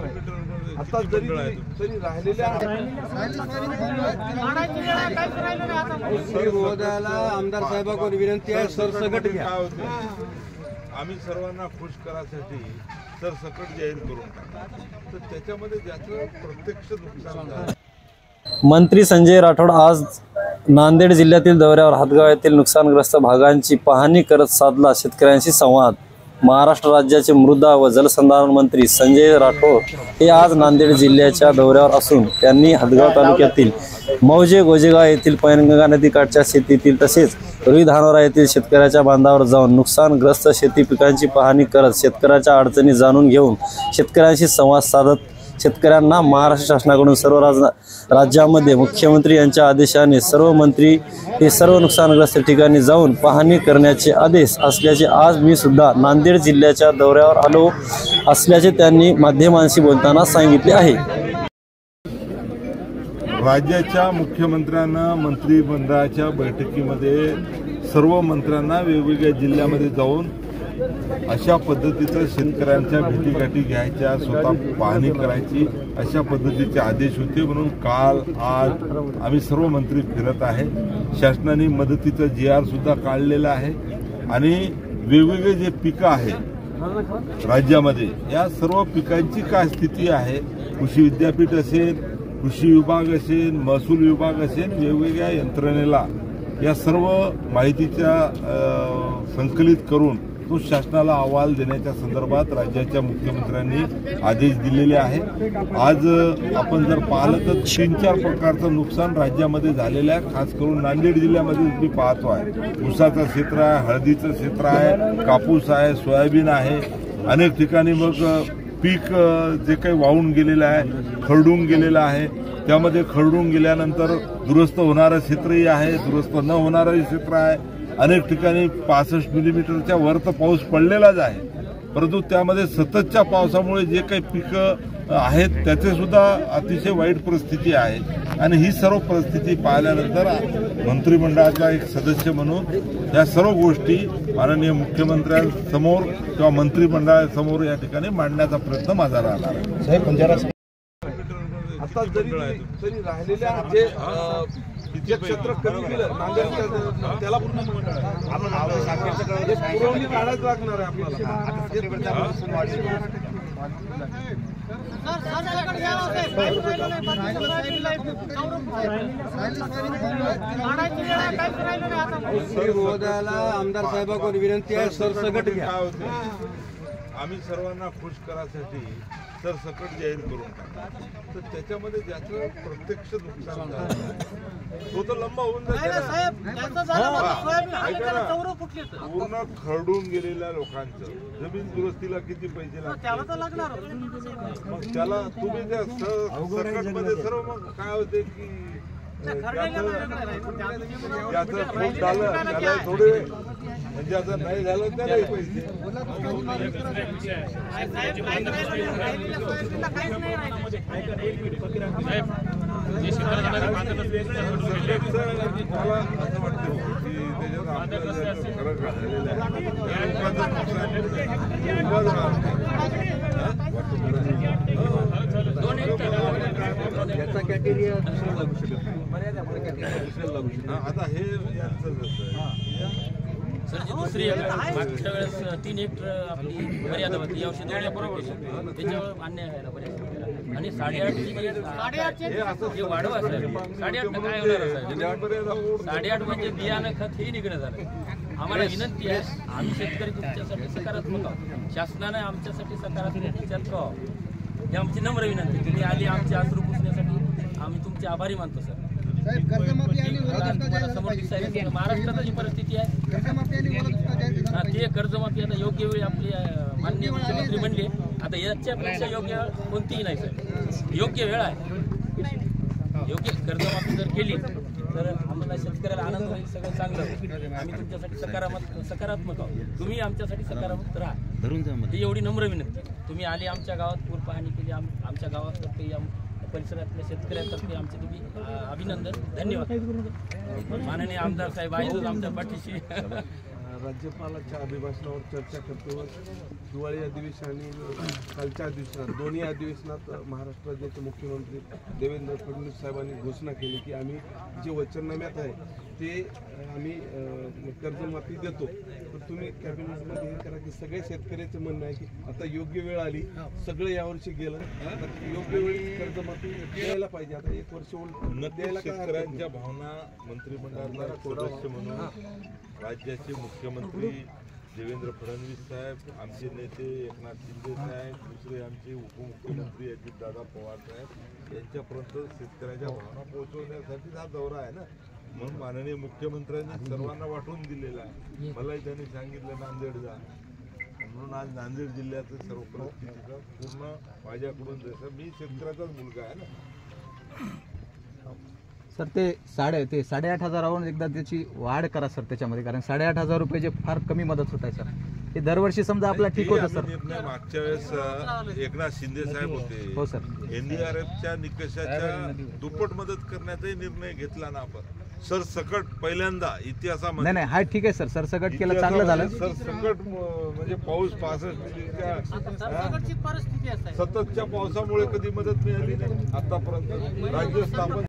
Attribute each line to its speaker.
Speaker 1: आता जरी राहिलेल्या आमदार साहेबांकडे विनंती आहे, सरसकट घ्या.
Speaker 2: आम्ही सर्वांना खुश करायसाठी सरसकट जाहीर करून टाका, तर त्याच्यामध्ये ज्याचं प्रत्यक्ष नुकसान झालं.
Speaker 3: मंत्री संजय राठोड आज नांदेड जिल्ह्यातील दौऱ्यावर हातगाव येथील नुकसानग्रस्त भागांची पाहणी करत साधला शेतकऱ्यांशी संवाद. महाराष्ट्र राज्याचे मृदा व जलसंधारण मंत्री संजय राठोड हे आज नांदेड जिल्ह्याच्या दौऱ्यावर असून त्यांनी हातगाव तालुक्यातील मौजे गोजेगाव येथील पैनगंगा नदीकाठच्या शेतीतील तसेच रुई धानोरा येथील शेतकऱ्याच्या बांधावर जाऊन नुकसानग्रस्त शेती पिकांची पाहणी करत शेतकऱ्याच्या अडचणी जाणून घेऊन शेतकऱ्यांशी संवाद साधत शेतकऱ्यांना महाराष्ट्र शासनाकडून सर्व राज्यामध्ये मुख्यमंत्री यांच्या आदेशाने सर्व मंत्री हे सर्व नुकसानग्रस्त ठिकाणी जाऊन पाहणी करण्याचे आदेश असल्याचे आज मी सुद्धा नांदेड जिल्ह्याच्या दौऱ्यावर आलो असल्याचे त्यांनी माध्यमांशी बोलताना सांगितले आहे.
Speaker 2: राज्याच्या मुख्यमंत्र्यांना मंत्रिमंडळाच्या बैठकीमध्ये सर्व मंत्र्यांना वेगवेगळ्या जिल्ह्यामध्ये जाऊन अशा पद्धतीचं शेतकऱ्यांच्या भेटीगाठी घ्यायच्या, स्वतः पाहणी करायची, अशा पद्धतीचे आदेश होते. म्हणून काल आज आम्ही सर्व मंत्री फिरत आहे. शासनाने मदतीचं GR सुद्धा काढलेलं आहे आणि वेगवेगळे जे पिकं आहे राज्यामध्ये या सर्व पिकांची काय स्थिती आहे, कृषी विद्यापीठ असेल, कृषी विभाग असेल, महसूल विभाग असेल, वेगवेगळ्या यंत्रणेला या सर्व माहितीच्या संकलित करून तो शासनाला अहवाल देण्याच्या संदर्भात राज्याच्या मुख्यमंत्र्यांनी आदेश दिलेले आहे. आज आपण जर पाहिलं तर 3-4 प्रकारचं नुकसान राज्यामध्ये झालेलं आहे. खास करून नांदेड जिल्ह्यामध्ये मी पाहतो आहे, ऊसाचं क्षेत्र आहे, हळदीचं क्षेत्र आहे, कापूस आहे, सोयाबीन आहे. अनेक ठिकाणी मग पीक जे काही वाहून गेलेलं आहे, खरडून गेलेलं आहे, त्यामध्ये खरडून गेल्यानंतर दुरुस्त होणारं क्षेत्रही आहे, दुरुस्त न होणारंही क्षेत्र आहे. अनेक ठिकाणी 65 मिलीमीटरच्या वर तर पाऊस पडलेलाच आहे, परंतु त्यामध्ये सततच्या पावसामुळे जे काही पिकं आहेत त्याचे सुद्धा अतिशय वाईट परिस्थिती आहे. आणि ही सर्व परिस्थिती पाहिल्यानंतर मंत्रिमंडळाचा एक सदस्य म्हणून या सर्व गोष्टी माननीय मुख्यमंत्र्यांसमोर किंवा मंत्रिमंडळासमोर या ठिकाणी मांडण्याचा प्रयत्न माझा राहणार आहे.
Speaker 1: आता जरी राहिलेल्या जे क्षेत्र कमी गेलं नांदेडच्या त्याला पुरवणी काढायच लागणार आहे आपल्याला. आमदार साहेबांकडे विनंती आहे, सरसकट घ्या.
Speaker 2: आम्ही सर्वांना खुश करायसाठी सरसकट जाहीर करून टाका, तर त्याच्यामध्ये ज्याचं प्रत्यक्ष नुकसान झालं तो तर लंबा होऊन जाईल. पूर्ण खरडून गेलेल्या लोकांचं जमीन दुरुस्तीला किती पैसे लागतात, मग त्याला तुम्ही त्या सरकटमध्ये सर्व मग काय होते की त्याचं खूप झालं त्याला थोडे म्हणजे आता नाही झालं त्यालाही पैसे. मला असं वाटतं की त्याच्यात आपल्याला फरक झालेला आता हे यांचं
Speaker 4: सर जी दुसरी मागच्या वेळेस 3 हेक्टर आपली मर्यादा होती, यावर्षी 2 बरोबर त्याच्यावर मान्य आहे बऱ्याच. आणि 8.5 जे वाढवा असेल 8.5 काय होणार असेल 8.5 म्हणजे बियाणं खत हे निघणं झालं. आम्हाला विनंती आहे, आम्ही शेतकरी तुमच्यासाठी सकारात्मक आहोत, शासनाने आमच्यासाठी सकारात्मक विचार करावा ही आमची नम्र विनंती. तुम्ही आली आमचे अश्रू पुसण्यासाठी आम्ही तुमचे आभारी मानतो सर. महाराष्ट्रात जी परिस्थिती आहे ते कर्जमाफी आता योग्य वेळी आपली माननीय मुख्यमंत्री म्हणले, आता याच्यापेक्षा योग्य कोणतीही नाही सर. योग्य वेळ आहे, योग्य कर्जमाफी जर केली तर आम्हाला शेतकऱ्याला आनंद होईल, सगळं चांगलं होईल. आम्ही तुमच्यासाठी सकारात्मक आहोत, तुम्ही आमच्यासाठी सकारात्मक राहा ही एवढी नम्र विनंती. तुम्ही आले आमच्या गावात पूर पाहणी केली, आमच्या गावातर्फे परिसरातल्या शेतकऱ्यांतर्फे आमचे तुम्ही अभिनंदन, धन्यवाद. माननीय आमदार साहेब आहेतच आमच्या पाठीशी.
Speaker 5: राज्यपालाच्या अभिभाषणावर चर्चा करतो. हिवाळी अधिवेशन आणि कालच्या अधिवेशनात दोन्ही अधिवेशनात महाराष्ट्र राज्याचे मुख्यमंत्री देवेंद्र फडणवीस साहेबांनी घोषणा केली की आम्ही जे वचननाम्यात आहे ते आम्ही कर्जमाफी देतो. तर तुम्ही कॅबिनेटमध्ये हे करा की सगळ्या शेतकऱ्याचं म्हणणं आहे की आता योग्य वेळ आली, सगळं यावर्षी गेलं, तर योग्य वेळी कर्जमाफी द्यायला पाहिजे. आता 1 वर्ष द्यायला काय
Speaker 2: शेतकऱ्यांच्या भावना मंत्रिमंडळातला सदस्य म्हणून राज्याचे मुख्यमंत्री देवेंद्र फडणवीस साहेब, आमचे नेते एकनाथ शिंदे साहेब, दुसरे आमचे उपमुख्यमंत्री अजितदादा पवार साहेब यांच्यापर्यंत शेतकऱ्यांच्या भावना पोहोचवण्यासाठी हा दौरा आहे ना. म्हणून माननीय मुख्यमंत्र्यांनी सर्वांना वाटून दिलेला आहे. मलाही त्यांनी सांगितलं नांदेड जा, म्हणून आज नांदेड जिल्ह्याचं सर्व परिस्थितीचं पूर्ण माझ्याकडून जसं मी शेतकऱ्याचाच मुलगा आहे ना.
Speaker 6: सर ते 8,500 एकदा त्याची वाढ करा सर त्याच्यामध्ये, कारण 8,500 रुपये जे फार कमी मदत होत आहे सर. हे दरवर्षी समजा आपला ठीक होतं सर.
Speaker 2: निर्णय मागच्या वेळेस एकनाथ शिंदे साहेब होते.
Speaker 6: हो सर.
Speaker 2: एनडीआरएफच्या निकषाच्या दुप्पट मदत करण्याचाही निर्णय घेतला ना आपण. सरसकट पहिल्यांदा इतिहासामध्ये.
Speaker 6: नाही हा ठीक आहे सर, सरसकट केलं चांगलं झालं.
Speaker 2: सरसकट म्हणजे पाऊस 65
Speaker 4: परिस्थिती असते.
Speaker 2: सततच्या पावसामुळे कधी मदत मिळाली नाही आतापर्यंत. राज्य स्थापन